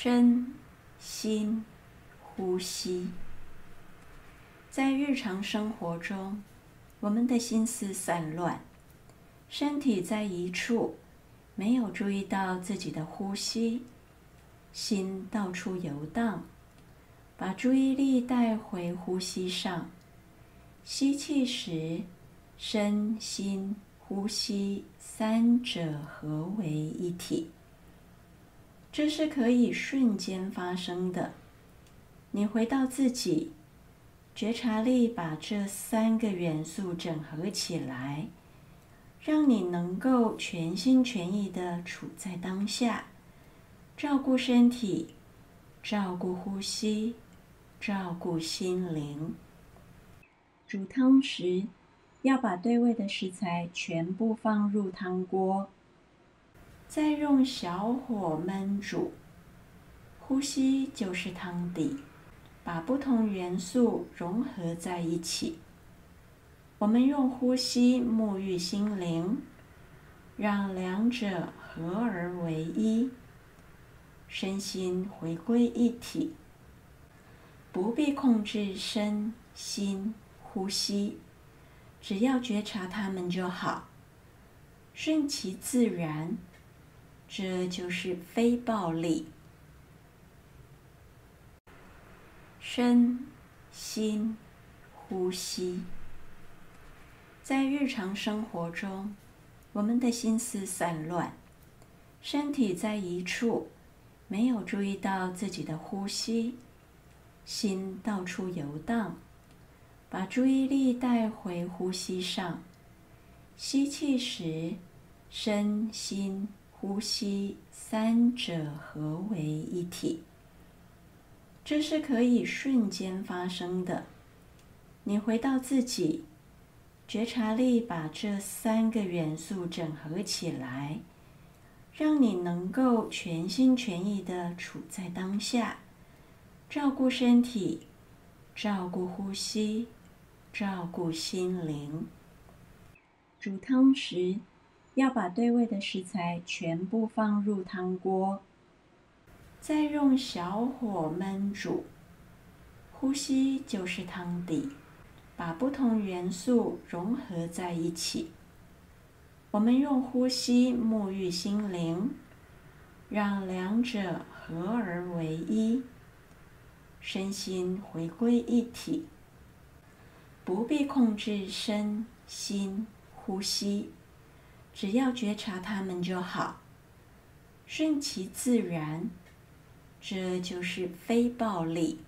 身心呼吸。在日常生活中，我们的心思散乱，身体在一处，没有注意到自己的呼吸，心到处游荡，把注意力带回呼吸上。吸气时，身心呼吸三者合为一体，这是可以瞬间发生的。你回到自己，觉察力把这三个元素整合起来，让你能够全心全意地处在当下，照顾身体，照顾呼吸，照顾心灵。煮汤时，要把对味的食材全部放入汤锅，再用小火焖煮。呼吸就是汤底，把不同元素融合在一起。我们用呼吸沐浴心灵，让两者合而为一，身心回归一体。不必控制身心呼吸，只要觉察它们就好，顺其自然，这就是非暴力。身心呼吸。在日常生活中，我们的心思散乱，身体在一处，没有注意到自己的呼吸，心到处游荡，把注意力带回呼吸上。吸气时，身心呼吸三者合为一体，这是可以瞬间发生的。你回到自己，觉察力把这三个元素整合起来，让你能够全心全意地处在当下，照顾身体，照顾呼吸，照顾心灵。煮汤时，要把对味的食材全部放入汤锅，再用小火焖煮。呼吸就是汤底，把不同元素融合在一起。我们用呼吸沐浴心灵，让两者合而为一，身心回归一体。不必控制身心呼吸，只要觉察它们就好，顺其自然，这就是非暴力。